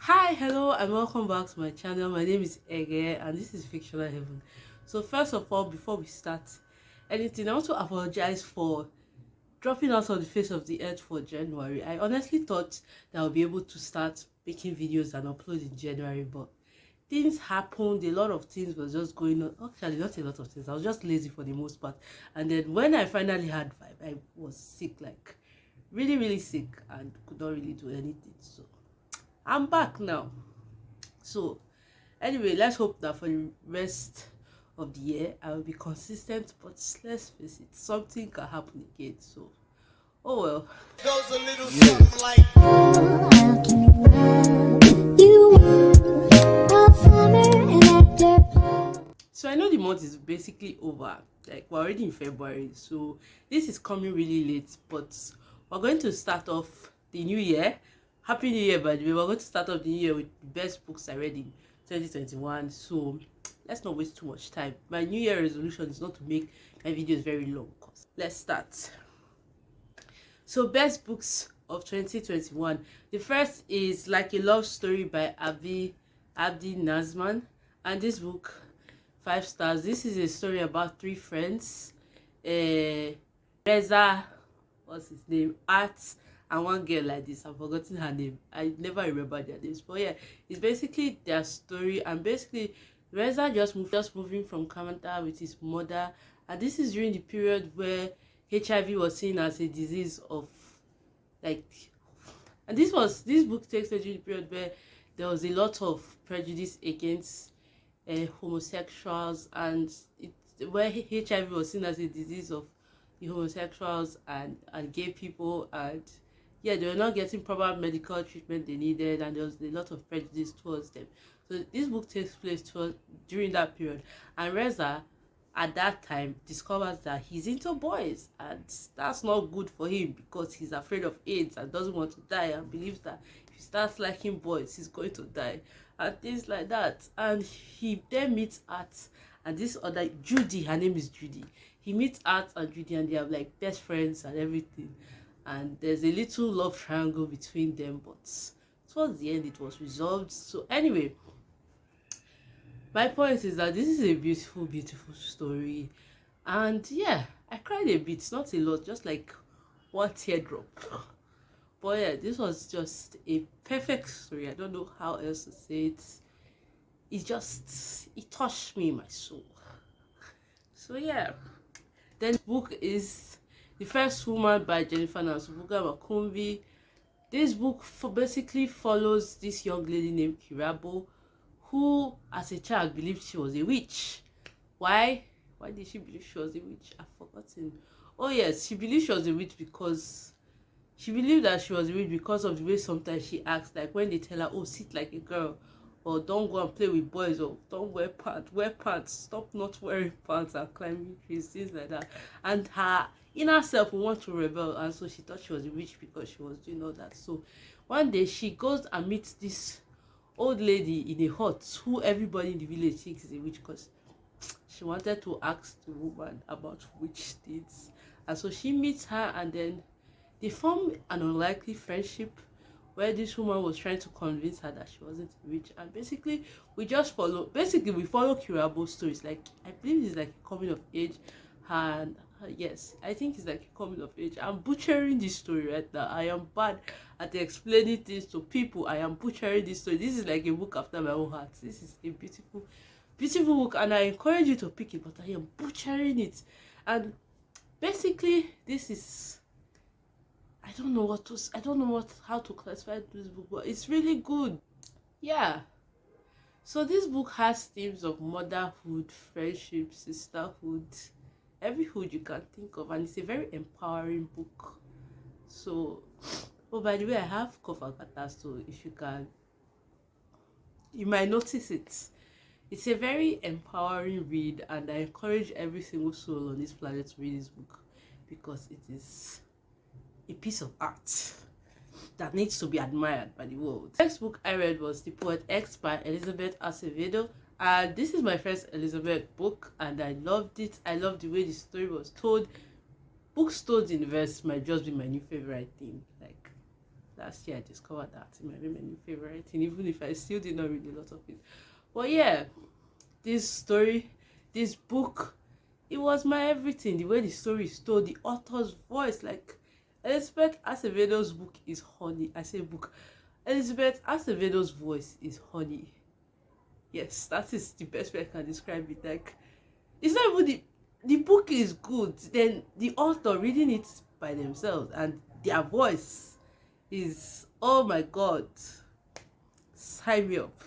Hi, hello, and welcome back to my channel. My name is Eghe, and this is Fictional Heaven. So, first of all, before we start anything, I want to apologize for dropping out of the face of the earth for January. I honestly thought that I'll be able to start making videos and upload in January, but things happened. A lot of things was just going on. Actually, not a lot of things. I was just lazy for the most part. And then when I finally had vibe, I was sick, like really, really sick, and could not really do anything. So I'm back now. So anyway, let's hope that for the rest of the year I will be consistent, but let's face it, something can happen again. So oh well. Goes a little something like so I know the month is basically over. Like we're already in February, so this is coming really late, but we're going to start off the new year. Happy New Year, by the way. We're going to start off the new year with the best books I read in 2021. So let's not waste too much time. My New Year resolution is not to make my videos very long. Let's start. So best books of 2021. The first is Like a Love Story by Abdi Nazman, and this book 5 stars. This is a story about three friends, Reza, what's his name, Art, and one girl like this. I've forgotten her name. I never remember their names, but yeah, it's basically their story. And basically Reza just moving from Canada with his mother, and this is during the period where HIV was seen as a disease of, like, and this book takes place during the period where there was a lot of prejudice against homosexuals, and where HIV was seen as a disease of the homosexuals and gay people, and yeah, they were not getting proper medical treatment they needed, and there was a lot of prejudice towards them. So this book takes place during that period, and Reza at that time discovers that he's into boys, and that's not good for him because he's afraid of AIDS and doesn't want to die, and believes that if he starts liking boys he's going to die and things like that. And he then meets Art and this other Judy. Her name is Judy. He meets Art and Judy, and they are like best friends and everything, and there's a little love triangle between them, but towards the end it was resolved. So anyway, my point is that this is a beautiful story, and yeah, I cried a bit, not a lot, just like one teardrop. But yeah, this was just a perfect story. I don't know how else to say it. It touched me in my soul. So yeah, then the book is The First Woman by Jennifer Nansubuga Makumbi. This book basically follows this young lady named Kirabo, who as a child believed she was a witch. Why did she believe she was a witch? I've forgotten. Oh yes, she believed she was a witch because she believed that she was a witch because of the way sometimes she acts, like when they tell her, oh, sit like a girl, or don't go and play with boys, or don't wear pants, stop not wearing pants and climbing trees, things like that. And her inner self will want to rebel, and so she thought she was a witch because she was doing all that. So one day she goes and meets this old lady in a hut who everybody in the village thinks is a witch, because she wanted to ask the woman about witch deeds. And so she meets her, and then they form an unlikely friendship where this woman was trying to convince her that she wasn't a witch. And basically we follow Kirabo's stories. Like, I believe it's like a coming of age, and yes, I think it's like a coming of age. I'm butchering this story right now. I am bad at explaining things to people. I am butchering this story. This is like a book after my own heart. This is a beautiful book, and I encourage you to pick it, but I am butchering it. And basically this is, I don't know how to classify this book, but it's really good. Yeah. So this book has themes of motherhood, friendship, sisterhood, every hood you can think of, and it's a very empowering book. So, oh, by the way, I have cough kata, so if you might notice it. It's a very empowering read, and I encourage every single soul on this planet to read this book because it is a piece of art that needs to be admired by the world. The next book I read was The Poet X by Elizabeth Acevedo, and this is my first Elizabeth book, and I loved it. I loved the way the story was told. Books told in verse might just be my new favorite thing. Like, last year I discovered that it might be my new favorite, and even if I still did not read a lot of it. But yeah, this story, this book, it was my everything. The way the story is told, the author's voice, like Elizabeth Acevedo's book is honey. I say book. Elizabeth Acevedo's voice is honey. Yes, that is the best way I can describe it. Like, it's not even the book is good, then the author reading it by themselves and their voice is, oh my god, sign me up.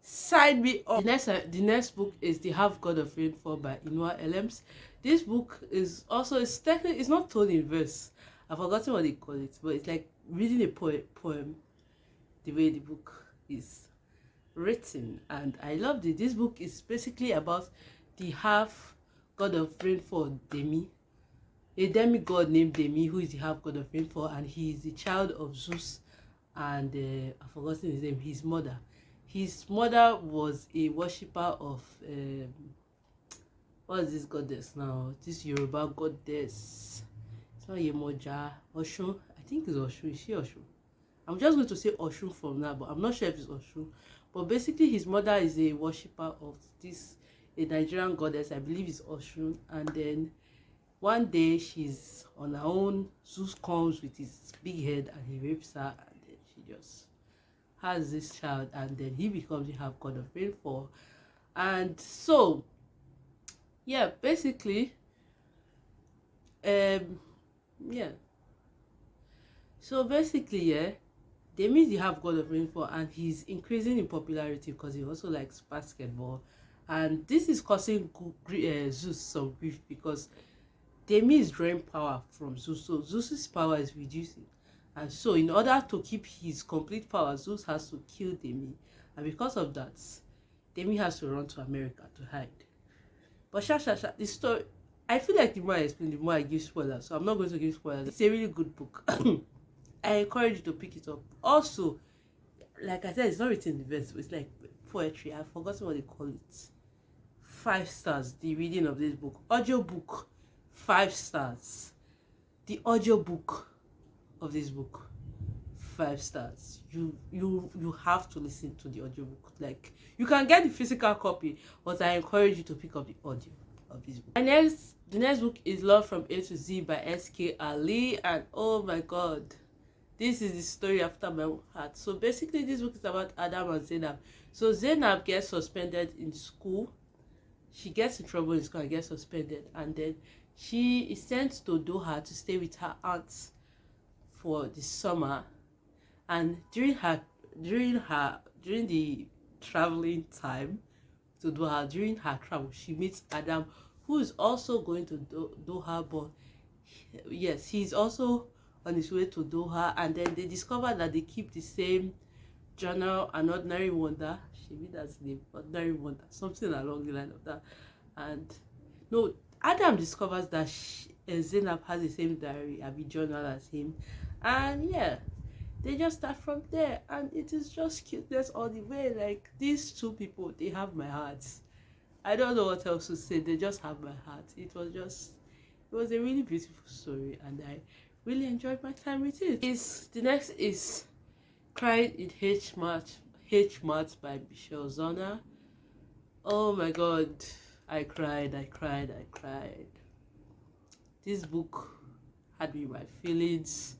Sign me up. The next book is The Half God of Rainfall by Inua Elems. This book is also, it's technically, it's not told in verse. I've forgotten what they call it, but it's like reading a poem the way the book is written, and I loved it. This book is basically about the half god of rainfall, Demi, a demigod named Demi, who is the half god of rainfall, and he is the child of Zeus and I've forgotten his name, his mother. His mother was a worshipper of what is this goddess now? This Yoruba goddess. It's not Yemoja, Oshun. I think it's Oshun. Is she Oshun? I'm just going to say Oshun from now, but I'm not sure if it's Oshun. But basically, his mother is a worshipper of this, a Nigerian goddess. I believe it's Oshun. And then one day she's on her own. Zeus comes with his big head and he rapes her, and then she just has this child, and then he becomes the half god of rainfall. And so, yeah, basically, yeah. So basically, yeah, they meet the half god of rainfall, and he's increasing in popularity because he also likes basketball, and this is causing Zeus some grief because Demi is drawing power from Zeus, so Zeus's power is reducing, and so in order to keep his complete power, Zeus has to kill Demi, and because of that, Demi has to run to America to hide. But the story, I feel like the more I explain, the more I give spoilers, so I'm not going to give spoilers. It's a really good book. I encourage you to pick it up. Also, like I said, it's not written in the verse, it's like poetry. I've forgotten what they call it. 5 stars, the reading of this book. Audio book, 5 stars. The audio book of this book, 5 stars. You have to listen to the audio book. Like, you can get the physical copy, but I encourage you to pick up the audio of this book. The next book is Love from A to Z by S.K. Ali, and oh my god, this is the story after my heart. So basically, this book is about Adam and Zainab. So Zainab gets suspended in school. She gets in trouble in school and gets suspended, and then she is sent to Doha to stay with her aunt for the summer. And during the traveling time to Doha, during her travel, she meets Adam, who is also going to Doha, but yes, he's also on his way to Doha, and then they discover that they keep the same journal, An Ordinary Wonder. Maybe that's the name, Ordinary Wonder, something along the line of that. And no, Adam discovers that Zainab has the same diary, a journal as him, and yeah, they just start from there, and it is just cuteness all the way. Like, these two people, they have my heart. I don't know what else to say. They just have my heart. It was a really beautiful story, and I really enjoyed my time with it. The next is Cried in H Mart by Michelle Zona. Oh my god, I cried. This book had me in my feelings.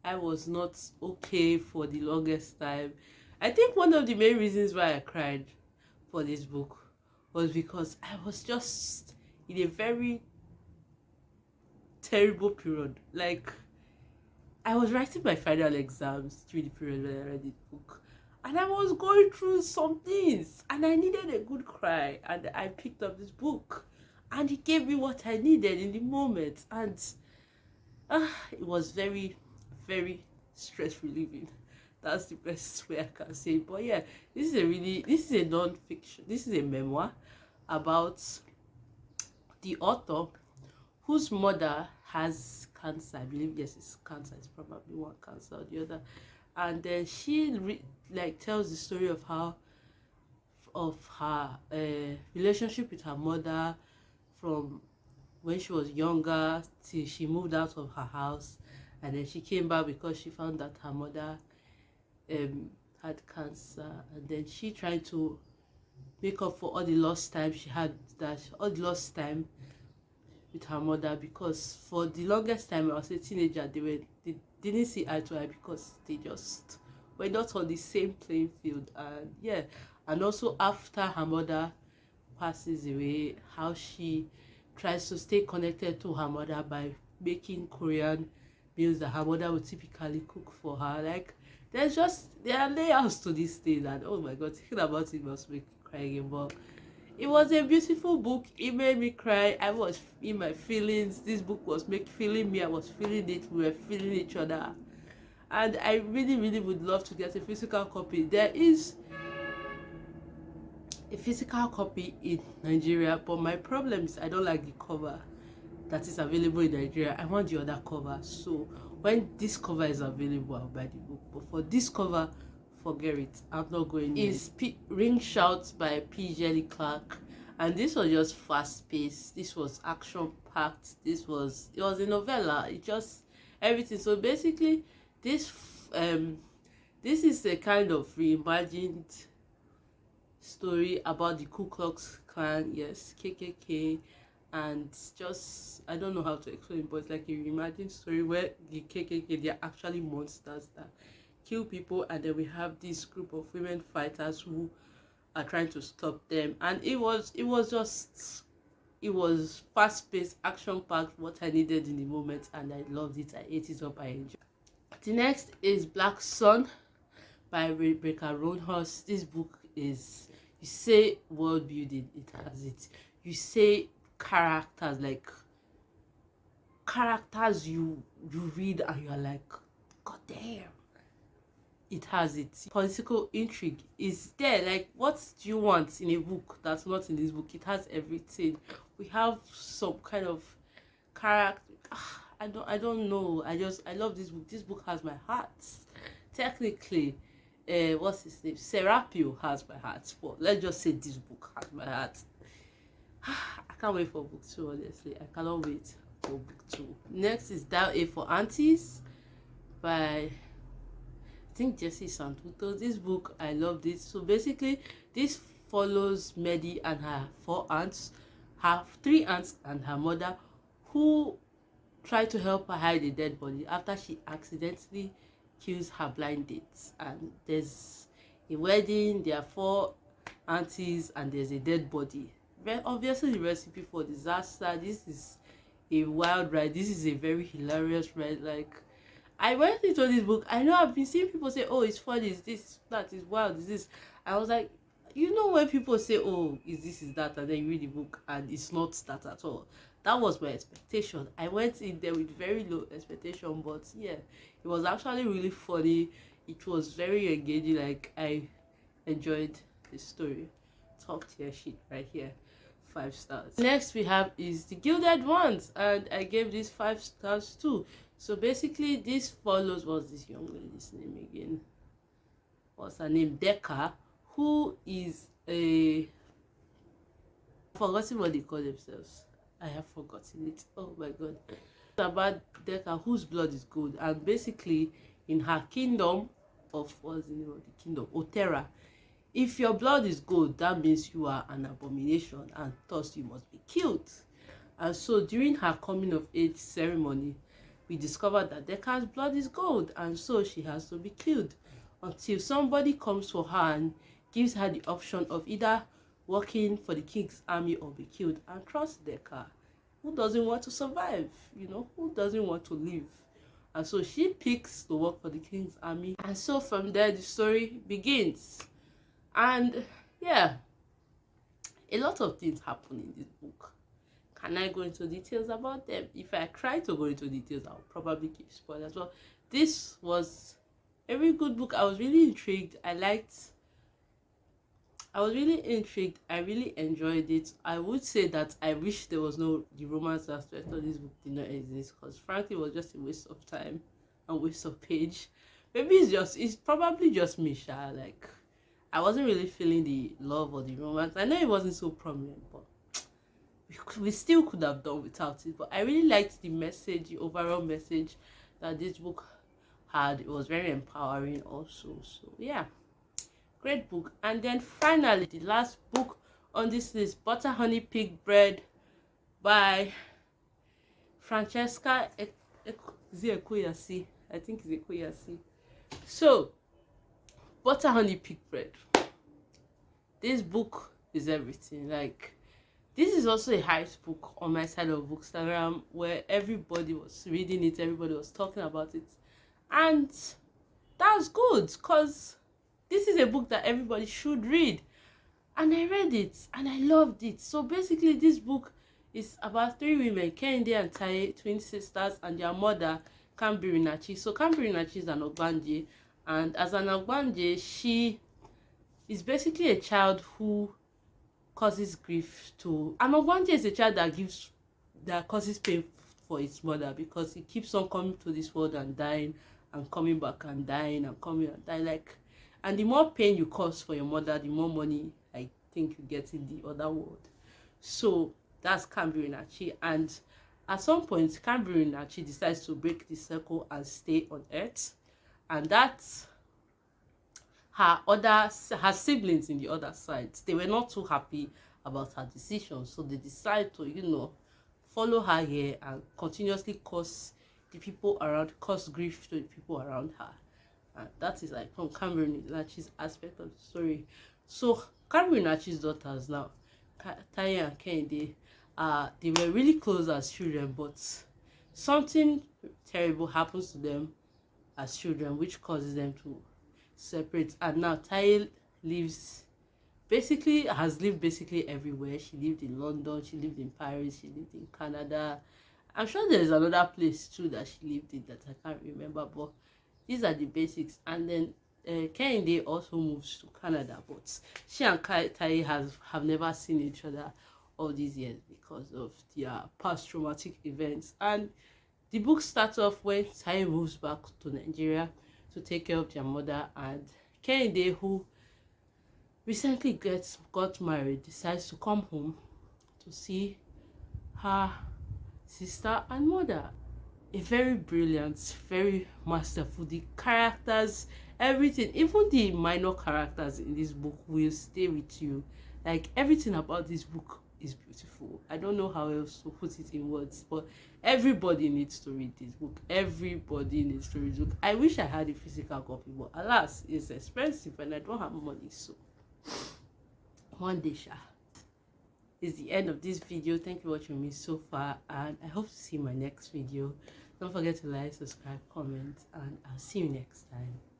I was not okay for the longest time. I think one of the main reasons why I cried for this book was because I was just in a very terrible period. Like, I was writing my final exams during the period when I read the book, and I was going through some things, and I needed a good cry, and I picked up this book, and it gave me what I needed in the moment, and it was very, very stress relieving. That's the best way I can say it. But yeah, this is a non-fiction, this is a memoir about the author whose mother has cancer. I believe, yes, it's cancer. It's probably one cancer or the other. And then she tells the story of her relationship with her mother from when she was younger till she moved out of her house, and then she came back because she found that her mother had cancer, and then she tried to make up for all the lost time she had, that all the lost time with her mother, because for the longest time I was a teenager, they didn't see eye to eye because they just were not on the same playing field. And yeah, and also after her mother passes away, how she tries to stay connected to her mother by making Korean meals that her mother would typically cook for her. Like, there are layers to this thing, and oh my god, thinking about it must make me cry again. But it was a beautiful book. It made me cry. I was in my feelings. This book was feeling me. I was feeling it. We were feeling each other. And I really, really would love to get a physical copy. There is a physical copy in Nigeria, but my problem is I don't like the cover that is available in Nigeria. I want the other cover. So when this cover is available, I'll buy the book. But for this cover, forget it. I'm not going. It's Ring Shouts by P. Jelly Clark, and this was just fast paced. This was action packed. It was a novella. It just everything. So basically, this is a kind of reimagined story about the Ku Klux Klan, yes, KKK, and just I don't know how to explain it, but it's like a reimagined story where the KKK, they're actually monsters that kill people, and then we have this group of women fighters who are trying to stop them. And it was fast-paced, action-packed, what I needed in the moment, and I loved it. I ate it up. I enjoyed it. The next is Black Sun by Rebecca Roanhurst. This book is, you say world building, it has it. You say characters, like characters you read and you're like, god damn, it has it. Political intrigue is there. Like, what do you want in a book that's not in this book? It has everything. We have some kind of character. I don't know. I love this book. This book has my heart. Technically, what's his name? Serapio has my heart. But let's just say this book has my heart. I can't wait for book 2, honestly. I cannot wait for book 2. Next is Dial A for Aunties by, I think, Jessie Santuto. This book, I loved it. So basically, this follows Medi and her 4 aunts, her 3 aunts and her mother, who try to help her hide a dead body after she accidentally kills her blind dates. And there's a wedding, there are 4 aunties, and there's a dead body. Obviously, the recipe for disaster. This is a wild ride. This is a very hilarious ride. Like, I went into this book. I know I've been seeing people say, oh, it's funny, is this, that, is wild, is this. I was like, you know, when people say, oh, is this, is that, and then you read the book and it's not that at all. That was my expectation. I went in there with very low expectation, but yeah, it was actually really funny. It was very engaging. Like, I enjoyed the story. Top tier shit right here. 5 stars. Next we have is the Gilded Ones, and I gave this 5 stars too. So basically, this follows, what's this young lady's name again? What's her name? Decca, who is a, I've forgotten what they call themselves. I have forgotten it. Oh my god. It's about Decca, whose blood is good, and basically in her kingdom of, what's the name of the kingdom? Otera. If your blood is good, that means you are an abomination, and thus you must be killed. And so during her coming of age ceremony, we discovered that Decca's blood is gold, and so she has to be killed until somebody comes for her and gives her the option of either working for the king's army or be killed. And trust Decca. Who doesn't want to survive? You know, who doesn't want to live? And so she picks to work for the king's army. And so from there, the story begins. And yeah, a lot of things happen in this book. Can I go into details about them? If I try to go into details, I'll probably keep spoilers. Well, this was a very good book. I was really intrigued. I was really intrigued. I really enjoyed it. I would say that I wish there was no the romance aspect of this book did not exist, because frankly it was just a waste of time and waste of page. Maybe it's probably just me, Sha. Like, I wasn't really feeling the love or the romance. I know it wasn't so prominent, but we still could have done without it. But I really liked the message, the overall message that this book had. It was very empowering also. So yeah, great book. And then finally, the last book on this list, Butter Honey Pig Bread by Francesca Ekuyasi. I think it's Ekuyasi. So, Butter Honey Pig Bread. This book is everything. Like, this is also a hype book on my side of Bookstagram where everybody was reading it, everybody was talking about it. And that's good because this is a book that everybody should read. And I read it and I loved it. So basically this book is about three women, Kehinde and Taye, twin sisters, and their mother, Kambirinachi. So Kambirinachi is an Ogbanje, and as an Ogbanje, she is basically a child who causes grief to... An Ogbanje is a child that causes pain for its mother because he keeps on coming to this world and dying and coming back and dying and coming and dying. Like, and the more pain you cause for your mother, the more money I think you get in the other world. So that's Kambirinachi, and at some point Kambirinachi decides to break the circle and stay on Earth, and that's her siblings in the other side. They were not too happy about her decision, so they decide to follow her here and continuously cause grief to the people around her. And that is like from Kambirinachi's aspect of the story. So Kambirinachi's daughters now, Taye and Kehinde, they were really close as children, but something terrible happens to them as children which causes them to separate. And now Taye has lived basically everywhere. She lived in London, she lived in Paris, she lived in Canada. I'm sure there's another place too that she lived in that I can't remember, but these are the basics. And then Kehinde also moves to Canada, but she and Taye have never seen each other all these years because of their past traumatic events. And the book starts off when Taye moves back to Nigeria to take care of their mother, and Kehinde, who recently got married, decides to come home to see her sister and mother. A very brilliant, very masterful. The characters, everything, even the minor characters in this book will stay with you. Like, everything about this book is beautiful. I don't know how else to put it in words, but everybody needs to read this book. Everybody needs to read this book. I wish I had a physical copy, but alas, it's expensive and I don't have money. So one day, is the end of this video. Thank you for watching me so far, and I hope to see you in my next video. Don't forget to like, subscribe, comment, and I'll see you next time.